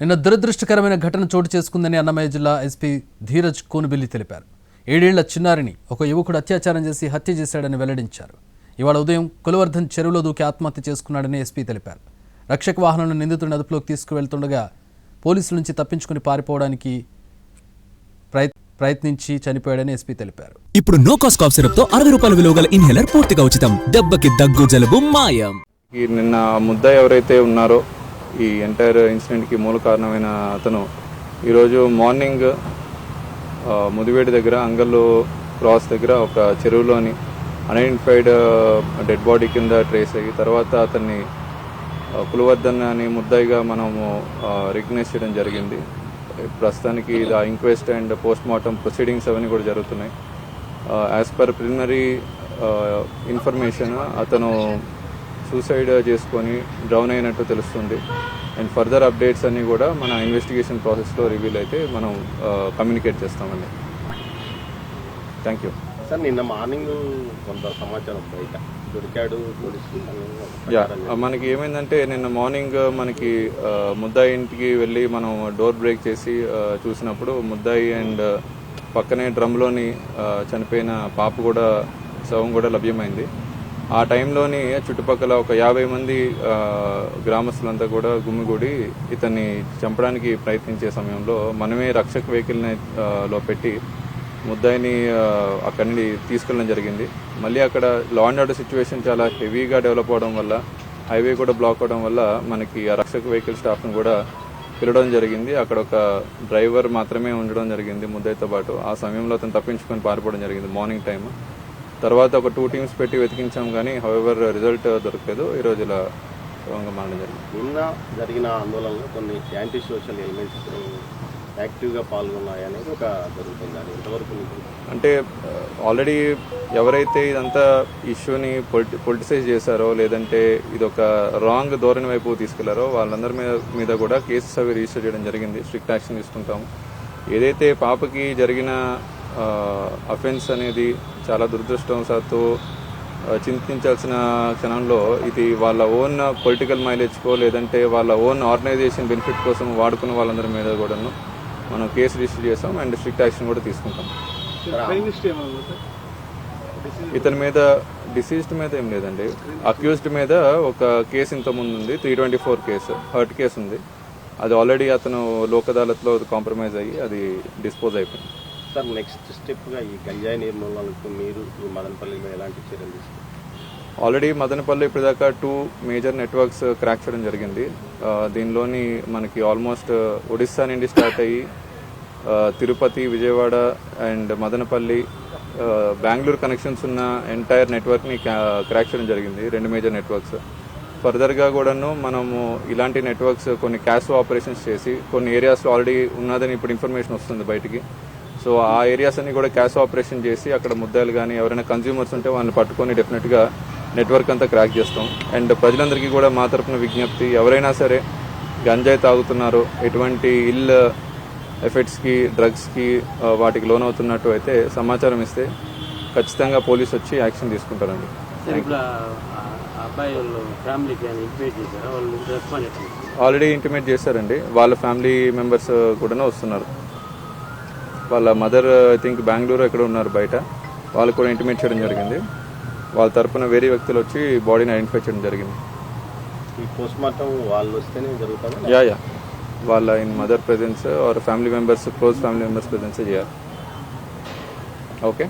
నిన్న దురదృష్టకరమైన ఘటన చోటు చేసుకుందని అన్నమయ్య జిల్లా ఎస్పీ ధీరజ్ కోనుబిల్లి తెలిపారు. 7 ఏళ్ల చిన్నారిని ఒక యువకుడు అత్యాచారం చేసి హత్య చేశాడని వెల్లడించారు. ఇవాళ ఉదయం కులవర్ధన్ చెరువులో దూకి ఆత్మహత్య చేసుకున్నాడని ఎస్పీ తెలిపారు. రక్షక వాహనంలో నిందితుడిని అదుపులోకి తీసుకువెళ్తుండగా పోలీసుల నుంచి తప్పించుకుని పారిపోవడానికి ప్రయత్నించి చనిపోయాడని ఎస్పీ తెలిపారు. ఇప్పుడు నో కాస్ట్ కాఫ్ సిరప్ తో 60 రూపాయల విలువ గల ఇన్హేలర్ పూర్తిగా ఉచితం. దెబ్బకి దగ్గు జలుబు మాయం. నిన్న ముద్ద ఎవరైతే ఉన్నారో ఈ ఎంటైర్ ఇన్సిడెంట్కి మూల కారణమైన అతను ఈరోజు మార్నింగ్ ముదివేడి దగ్గర అంగళ్ళు క్రాస్ దగ్గర ఒక చెరువులోని అన్ఐడెంటిఫైడ్ డెడ్ బాడీ కింద ట్రేస్ అయ్యి తర్వాత అతన్ని కులవర్ధన్ అని ముద్దాయిగా మనము రికగ్నైజ్ చేయడం జరిగింది. ప్రస్తుతానికి ఇది inquest and post mortem proceedings అవన్నీ కూడా జరుగుతున్నాయి. యాజ్ పర్ ప్రిలిమినరీ ఇన్ఫర్మేషన్ అతను సూసైడ్ చేసుకొని డ్రౌన్ అయినట్టు తెలుస్తుంది. అండ్ ఫర్దర్ అప్డేట్స్ అన్నీ కూడా మన ఇన్వెస్టిగేషన్ ప్రాసెస్లో రివీల్ అయితే మనం కమ్యూనికేట్ చేస్తామండి. Thank you sir. నిన్న మార్నింగ్ కొంత సమాచారం బయట దొరికాడు మనకి ఏమైందంటే నిన్న మార్నింగ్ మనకి ముద్దాయి ఇంటికి వెళ్ళి మనం డోర్ బ్రేక్ చేసి చూసినప్పుడు ముద్దాయి అండ్ పక్కనే డ్రమ్లోని చనిపోయిన పాప కూడా శవం కూడా లభ్యమైంది. ఆ టైంలోని చుట్టుపక్కల ఒక 50 మంది గ్రామస్తులంతా కూడా గుమిగూడి ఇతన్ని చంపడానికి ప్రయత్నించే సమయంలో మనమే రక్షక వెహికల్ని లో పెట్టి ముద్దాయిని అక్కడి నుండి తీసుకెళ్ళడం జరిగింది. మళ్ళీ అక్కడ లా అండ్ ఆర్డర్ సిచ్యువేషన్ చాలా హెవీగా డెవలప్ అవడం వల్ల హైవే కూడా బ్లాక్ అవడం వల్ల మనకి ఆ రక్షక వెహికల్ స్టాఫ్ను కూడా పిలవడం జరిగింది. అక్కడ ఒక డ్రైవర్ మాత్రమే ఉండడం జరిగింది ముద్దాయితో పాటు. ఆ సమయంలో అతను తప్పించుకొని పారిపోవడం జరిగింది మార్నింగ్ టైం. తర్వాత ఒక 2 టీమ్స్ పెట్టి వెతికించాం కానీ హౌఎవర్ రిజల్ట్ దొరకలేదు. ఈరోజు ఇలా మారడం జరిగింది. నిన్న జరిగిన ఆందోళనలో కొన్ని యాంటీ సోషల్ ఎలిమెంట్స్ యాక్టివ్గా పాల్గొన్నాయి అనేది ఒక జరుగుతుంది. అది ఎంతవరకు అంటే ఆల్రెడీ ఎవరైతే ఇదంతా ఇష్యూని పొలిటిసైజ్ చేశారో లేదంటే ఇది ఒక రాంగ్ ధోరణి వైపు తీసుకెళ్లారో వాళ్ళందరి మీద కూడా కేసెస్ అవి రిజిస్టర్ చేయడం జరిగింది. స్ట్రిక్ట్ యాక్షన్ తీసుకుంటాము. ఏదైతే పాపకి జరిగిన అఫెన్స్ అనేది చాలా దురదృష్టవశాత్తు చింతించాల్సిన క్షణంలో ఇది వాళ్ళ ఓన్ పొలిటికల్ మైలేజ్కో లేదంటే వాళ్ళ ఓన్ ఆర్గనైజేషన్ బెనిఫిట్ కోసం వాడుకున్న వాళ్ళందరి మీద కూడాను మనం కేసు రిజిస్టర్ చేస్తాం అండ్ స్ట్రిక్ట్ యాక్షన్ కూడా తీసుకుంటాం. ఇతని మీద డిసీజ్డ్ మీద ఏం లేదండి. అక్యూజ్డ్ మీద ఒక కేసు ఇంతకుముందు ఉంది, 324 కేసు హర్ట్ కేసు ఉంది. అది ఆల్రెడీ అతను లోక్ అదాలత్లో కాంప్రమైజ్ అయ్యి అది డిస్పోజ్ అయిపోయింది. సార్, నెక్స్ట్ స్టెప్గా ఈ గంజాయి నిర్మూలనకు మీరు మదనపల్లి మీద ఎలాంటి చర్యలు తీసుకుంటారు? ఆల్రెడీ మదనపల్లి ఇప్పటిదాకా 2 మేజర్ నెట్వర్క్స్ క్రాక్ చేయడం జరిగింది. దీనిలోని మనకి ఆల్మోస్ట్ ఒడిస్సా నుండి స్టార్ట్ అయ్యి తిరుపతి, విజయవాడ అండ్ మదనపల్లి, బెంగళూరు కనెక్షన్స్ ఉన్న ఎంటైర్ నెట్వర్క్ని క్రాక్ చేయడం జరిగింది. 2 మేజర్ నెట్వర్క్స్. ఫర్దర్గా కూడాను మనము ఇలాంటి నెట్వర్క్స్ కొన్ని క్యాష్ ఆపరేషన్స్ చేసి కొన్ని ఏరియాస్లో ఆల్రెడీ ఉన్నదని ఇప్పుడు ఇన్ఫర్మేషన్ వస్తుంది బయటికి. సో ఆ ఏరియాస్ అన్ని కూడా క్యాష్ ఆపరేషన్ చేసి అక్కడ ముద్దాయిలు కానీ ఎవరైనా కన్జ్యూమర్స్ ఉంటే వాళ్ళని పట్టుకొని డెఫినెట్గా నెట్వర్క్ అంతా క్రాక్ చేస్తాం. అండ్ ప్రజలందరికీ కూడా మా తరపున విజ్ఞప్తి, ఎవరైనా సరే గంజాయి తాగుతున్నారో ఎటువంటి ఇల్ ఎఫెక్ట్స్కి డ్రగ్స్కి వాటికి లోన్ అవుతున్నట్టు అయితే సమాచారం ఇస్తే ఖచ్చితంగా పోలీసు వచ్చి యాక్షన్ తీసుకుంటారండి. ఆల్రెడీ ఇంటిమేట్ చేశారండి. వాళ్ళ ఫ్యామిలీ మెంబర్స్ కూడా వస్తున్నారు. వాళ్ళ మదర్ ఐ థింక్ బెంగళూరు ఎక్కడ ఉన్నారు బయట, వాళ్ళు కూడా ఇంటిమేట్ చేయడం జరిగింది. వాళ్ళ తరపున వేరే వ్యక్తులు వచ్చి బాడీని ఐడెంటిఫై చేయడం జరిగింది. ఈ పోస్ట్ మార్టం వాళ్ళు వస్తేనే జరుగుతుంది. యా వాళ్ళ in mother presence or family members, close family members presence చేయాలి. ఓకే.